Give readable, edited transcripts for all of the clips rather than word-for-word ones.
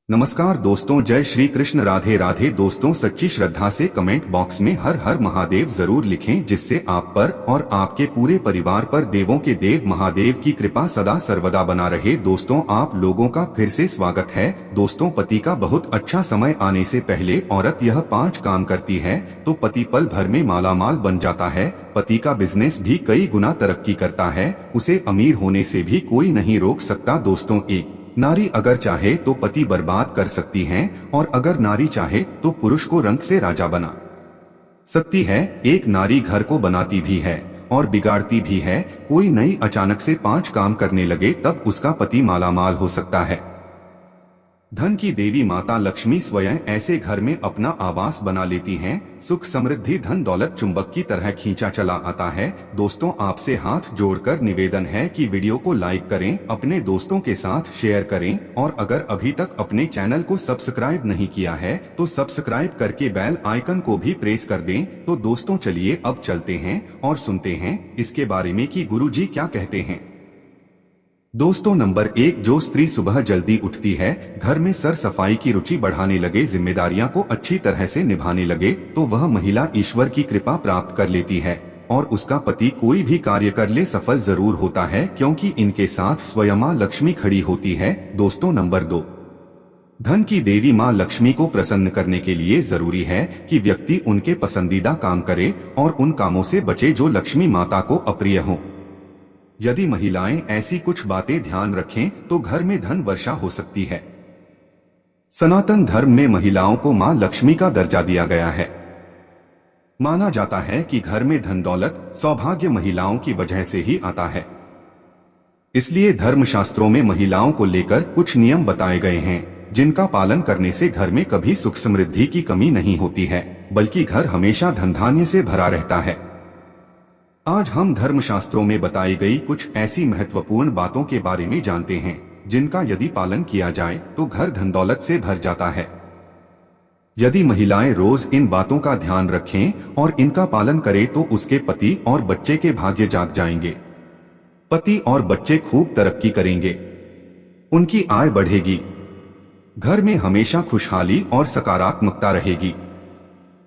नमस्कार दोस्तों, जय श्री कृष्ण, राधे राधे। दोस्तों, सच्ची श्रद्धा से कमेंट बॉक्स में हर हर महादेव जरूर लिखें, जिससे आप पर और आपके पूरे परिवार पर देवों के देव महादेव की कृपा सदा सर्वदा बना रहे। दोस्तों, आप लोगों का फिर से स्वागत है। दोस्तों, पति का बहुत अच्छा समय आने से पहले औरत यह 5 काम करती है तो पति पल भर में मालामाल बन जाता है। पति का बिजनेस भी कई गुना तरक्की करता है, उसे अमीर होने से भी कोई नहीं रोक सकता। दोस्तों, एक नारी अगर चाहे तो पति बर्बाद कर सकती है, और अगर नारी चाहे तो पुरुष को रंग से राजा बना सकती है। एक नारी घर को बनाती भी है और बिगाड़ती भी है। कोई नई अचानक से 5 काम करने लगे तब उसका पति मालामाल हो सकता है। धन की देवी माता लक्ष्मी स्वयं ऐसे घर में अपना आवास बना लेती हैं। सुख समृद्धि धन दौलत चुंबक की तरह खींचा चला आता है। दोस्तों, आपसे हाथ जोड़कर निवेदन है कि वीडियो को लाइक करें, अपने दोस्तों के साथ शेयर करें, और अगर अभी तक अपने चैनल को सब्सक्राइब नहीं किया है तो सब्सक्राइब करके बेल आइकन को भी प्रेस कर दें। तो दोस्तों, चलिए अब चलते हैं और सुनते हैं इसके बारे में कि गुरुजी क्या कहते हैं। दोस्तों, नंबर 1, जो स्त्री सुबह जल्दी उठती है, घर में सर सफाई की रुचि बढ़ाने लगे, जिम्मेदारियां को अच्छी तरह से निभाने लगे, तो वह महिला ईश्वर की कृपा प्राप्त कर लेती है और उसका पति कोई भी कार्य कर ले सफल जरूर होता है, क्योंकि इनके साथ स्वयं मां लक्ष्मी खड़ी होती है। दोस्तों, नंबर 2, धन की देवी मां लक्ष्मी को प्रसन्न करने के लिए जरूरी है कि व्यक्ति उनके पसंदीदा काम करे और उन कामों से बचे जो लक्ष्मी माता को अप्रिय हों। यदि महिलाएं ऐसी कुछ बातें ध्यान रखें तो घर में धन वर्षा हो सकती है। सनातन धर्म में महिलाओं को मां लक्ष्मी का दर्जा दिया गया है। माना जाता है कि घर में धन दौलत सौभाग्य महिलाओं की वजह से ही आता है। इसलिए धर्मशास्त्रों में महिलाओं को लेकर कुछ नियम बताए गए हैं, जिनका पालन करने से घर में कभी सुख समृद्धि की कमी नहीं होती है, बल्कि घर हमेशा धन धान्य से भरा रहता है। आज हम धर्मशास्त्रों में बताई गई कुछ ऐसी महत्वपूर्ण बातों के बारे में जानते हैं, जिनका यदि पालन किया जाए तो घर धन दौलत से भर जाता है। यदि महिलाएं रोज इन बातों का ध्यान रखें और इनका पालन करें तो उसके पति और बच्चे के भाग्य जाग जाएंगे। पति और बच्चे खूब तरक्की करेंगे, उनकी आय बढ़ेगी, घर में हमेशा खुशहाली और सकारात्मकता रहेगी।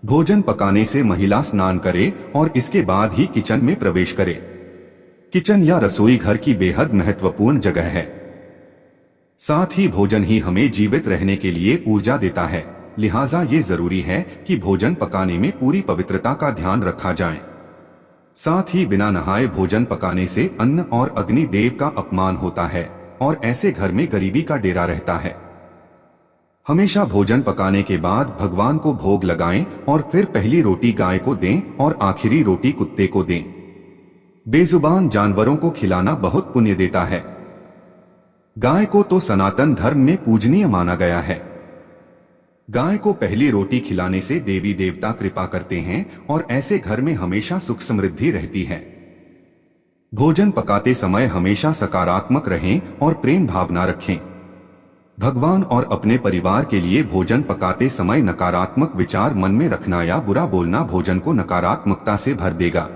भोजन पकाने से महिला स्नान करे और इसके बाद ही किचन में प्रवेश करे। किचन या रसोई घर की बेहद महत्वपूर्ण जगह है। साथ ही भोजन ही हमें जीवित रहने के लिए ऊर्जा देता है, लिहाजा ये जरूरी है कि भोजन पकाने में पूरी पवित्रता का ध्यान रखा जाए। साथ ही बिना नहाए भोजन पकाने से अन्न और अग्नि देव का अपमान होता है और ऐसे घर में गरीबी का डेरा रहता है। हमेशा भोजन पकाने के बाद भगवान को भोग लगाएं और फिर पहली रोटी गाय को दें और आखिरी रोटी कुत्ते को दें। बेजुबान जानवरों को खिलाना बहुत पुण्य देता है। गाय को तो सनातन धर्म में पूजनीय माना गया है। गाय को पहली रोटी खिलाने से देवी देवता कृपा करते हैं और ऐसे घर में हमेशा सुख समृद्धि रहती है। भोजन पकाते समय हमेशा सकारात्मक रहें और प्रेम भावना रखें। भगवान और अपने परिवार के लिए भोजन पकाते समय नकारात्मक विचार मन में रखना या बुरा बोलना भोजन को नकारात्मकता से भर देगा।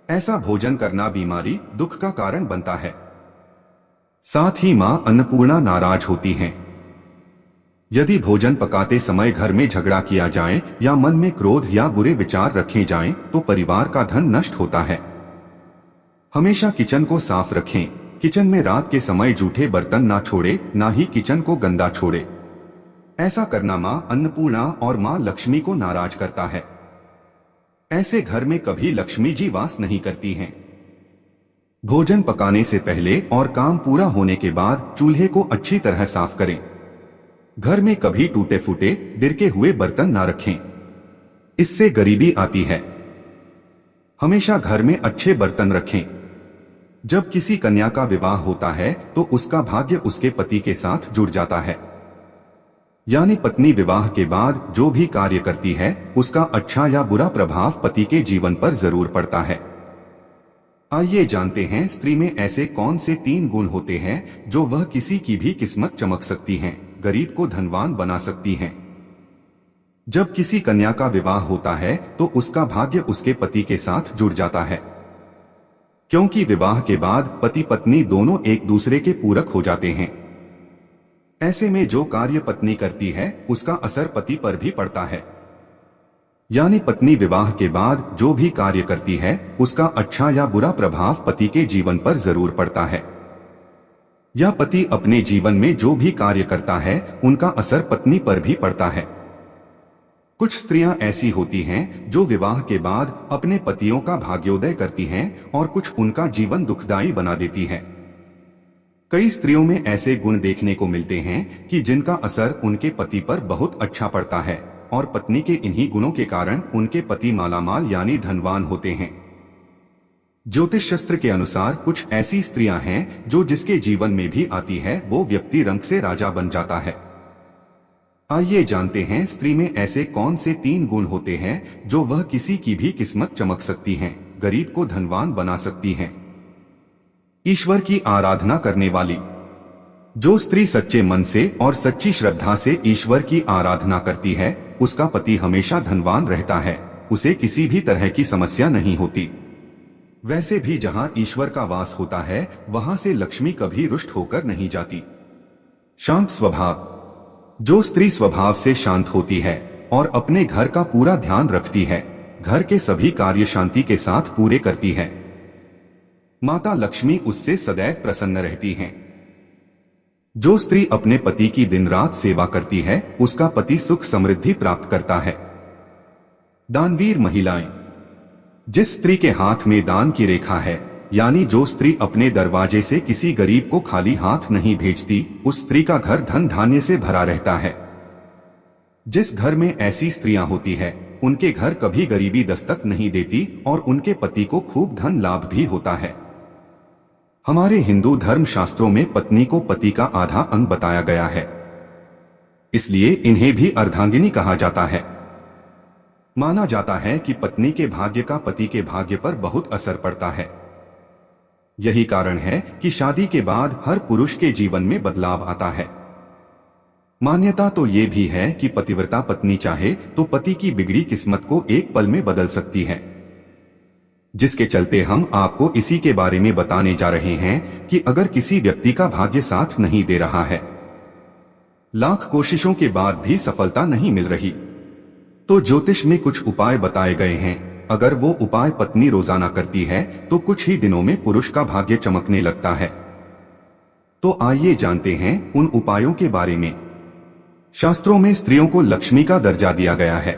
ऐसा भोजन करना बीमारी दुख का कारण बनता है। साथ ही मां अन्नपूर्णा नाराज होती हैं। यदि भोजन पकाते समय घर में झगड़ा किया जाए या मन में क्रोध या बुरे विचार रखे जाएं, तो परिवार का धन नष्ट होता है। हमेशा किचन को साफ रखें। किचन में रात के समय जूठे बर्तन ना छोड़े, ना ही किचन को गंदा छोड़े। ऐसा करना मां अन्नपूर्णा और मां लक्ष्मी को नाराज करता है। ऐसे घर में कभी लक्ष्मी जी वास नहीं करती हैं। भोजन पकाने से पहले और काम पूरा होने के बाद चूल्हे को अच्छी तरह साफ करें। घर में कभी टूटे फूटे दिरके हुए बर्तन ना रखें, इससे गरीबी आती है। हमेशा घर में अच्छे बर्तन रखें। जब किसी कन्या का विवाह होता है तो उसका भाग्य उसके पति के साथ जुड़ जाता है, यानी पत्नी विवाह के बाद जो भी कार्य करती है उसका अच्छा या बुरा प्रभाव पति के जीवन पर जरूर पड़ता है। आइए जानते हैं स्त्री में ऐसे कौन से 3 गुण होते हैं जो वह किसी की भी किस्मत चमक सकती हैं, गरीब को धनवान बना सकती हैं। जब किसी कन्या का विवाह होता है तो उसका भाग्य उसके पति के साथ जुड़ जाता है, क्योंकि विवाह के बाद पति पत्नी दोनों एक दूसरे के पूरक हो जाते हैं। ऐसे में जो कार्य पत्नी करती है उसका असर पति पर भी पड़ता है। यानी पत्नी विवाह के बाद जो भी कार्य करती है उसका अच्छा या बुरा प्रभाव पति के जीवन पर जरूर पड़ता है। या पति अपने जीवन में जो भी कार्य करता है उनका असर पत्नी पर भी पड़ता है। कुछ स्त्रियां ऐसी होती हैं जो विवाह के बाद अपने पतियों का भाग्योदय करती हैं और कुछ उनका जीवन दुखदायी बना देती हैं। कई स्त्रियों में ऐसे गुण देखने को मिलते हैं कि जिनका असर उनके पति पर बहुत अच्छा पड़ता है और पत्नी के इन्हीं गुणों के कारण उनके पति मालामाल यानी धनवान होते हैं। ज्योतिष शास्त्र के अनुसार कुछ ऐसी स्त्रियां हैं जो जिसके जीवन में भी आती है वो व्यक्ति रंग से राजा बन जाता है। आइए जानते हैं स्त्री में ऐसे कौन से 3 गुण होते हैं जो वह किसी की भी किस्मत चमक सकती हैं, गरीब को धनवान बना सकती हैं। ईश्वर की आराधना करने वाली। जो स्त्री सच्चे मन से और सच्ची श्रद्धा से ईश्वर की आराधना करती है उसका पति हमेशा धनवान रहता है, उसे किसी भी तरह की समस्या नहीं होती। वैसे भी जहां ईश्वर का वास होता है वहां से लक्ष्मी कभी रुष्ट होकर नहीं जाती। शांत स्वभाव। जो स्त्री स्वभाव से शांत होती है और अपने घर का पूरा ध्यान रखती है, घर के सभी कार्य शांति के साथ पूरे करती है, माता लक्ष्मी उससे सदैव प्रसन्न रहती हैं। जो स्त्री अपने पति की दिन रात सेवा करती है उसका पति सुख समृद्धि प्राप्त करता है। दानवीर महिलाएं। जिस स्त्री के हाथ में दान की रेखा है यानी जो स्त्री अपने दरवाजे से किसी गरीब को खाली हाथ नहीं भेजती उस स्त्री का घर धन धान्य से भरा रहता है। जिस घर में ऐसी स्त्रियां होती है उनके घर कभी गरीबी दस्तक नहीं देती और उनके पति को खूब धन लाभ भी होता है। हमारे हिंदू धर्म शास्त्रों में पत्नी को पति का आधा अंग बताया गया है, इसलिए इन्हें भी अर्धांगिनी कहा जाता है। माना जाता है कि पत्नी के भाग्य का पति के भाग्य पर बहुत असर पड़ता है। यही कारण है कि शादी के बाद हर पुरुष के जीवन में बदलाव आता है। मान्यता तो ये भी है कि पतिव्रता पत्नी चाहे तो पति की बिगड़ी किस्मत को एक पल में बदल सकती है, जिसके चलते हम आपको इसी के बारे में बताने जा रहे हैं कि अगर किसी व्यक्ति का भाग्य साथ नहीं दे रहा है, लाख कोशिशों के बाद भी सफलता नहीं मिल रही, तो ज्योतिष में कुछ उपाय बताए गए हैं। अगर वो उपाय पत्नी रोजाना करती है तो कुछ ही दिनों में पुरुष का भाग्य चमकने लगता है। तो आइए जानते हैं उन उपायों के बारे में। शास्त्रों में स्त्रियों को लक्ष्मी का दर्जा दिया गया है।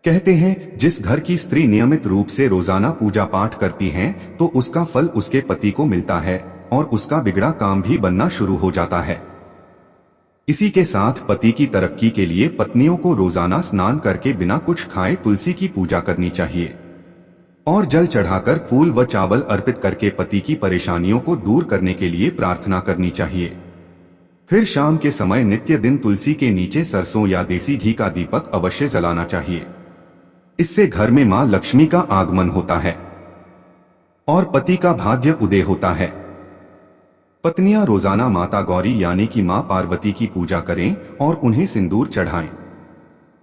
कहते हैं जिस घर की स्त्री नियमित रूप से रोजाना पूजा पाठ करती है तो उसका फल उसके पति को मिलता है और उसका बिगड़ा काम भी बनना शुरू हो जाता है। इसी के साथ पति की तरक्की के लिए पत्नियों को रोजाना स्नान करके बिना कुछ खाए तुलसी की पूजा करनी चाहिए और जल चढ़ाकर फूल व चावल अर्पित करके पति की परेशानियों को दूर करने के लिए प्रार्थना करनी चाहिए। फिर शाम के समय नित्य दिन तुलसी के नीचे सरसों या देसी घी का दीपक अवश्य जलाना चाहिए। इससे घर में मां लक्ष्मी का आगमन होता है और पति का भाग्य उदय होता है। पत्नियां रोजाना माता गौरी यानी कि मां पार्वती की पूजा करें और उन्हें सिंदूर चढ़ाएं।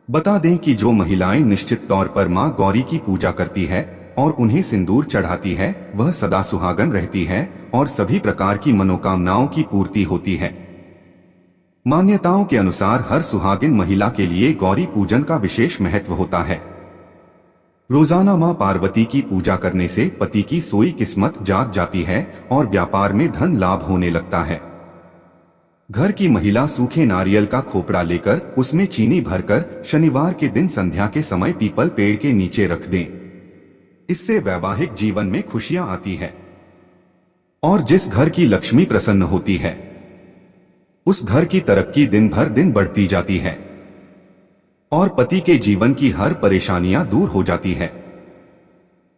बता दें कि जो महिलाएं निश्चित तौर पर मां गौरी की पूजा करती है और उन्हें सिंदूर चढ़ाती है वह सदा सुहागन रहती है और सभी प्रकार की मनोकामनाओं की पूर्ति होती है। मान्यताओं के अनुसार हर सुहागिन महिला के लिए गौरी पूजन का विशेष महत्व होता है। रोजाना मां पार्वती की पूजा करने से पति की सोई किस्मत जाग जाती है और व्यापार में धन लाभ होने लगता है। घर की महिला सूखे नारियल का खोपड़ा लेकर उसमें चीनी भरकर शनिवार के दिन संध्या के समय पीपल पेड़ के नीचे रख दें। इससे वैवाहिक जीवन में खुशियां आती है और जिस घर की लक्ष्मी प्रसन्न होती है उस घर की तरक्की दिन भर दिन बढ़ती जाती है और पति के जीवन की हर परेशानियां दूर हो जाती है।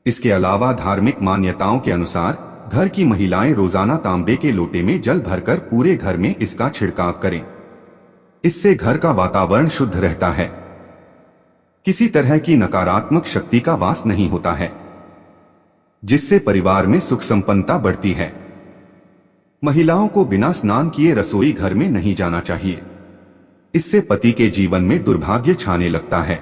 इसके अलावा धार्मिक मान्यताओं के अनुसार घर की महिलाएं रोजाना तांबे के लोटे में जल भरकर पूरे घर में इसका छिड़काव करें। इससे घर का वातावरण शुद्ध रहता है, किसी तरह की नकारात्मक शक्ति का वास नहीं होता है, जिससे परिवार में सुख संपन्नता बढ़ती है। महिलाओं को बिना स्नान किए रसोई घर में नहीं जाना चाहिए, इससे पति के जीवन में दुर्भाग्य छाने लगता है।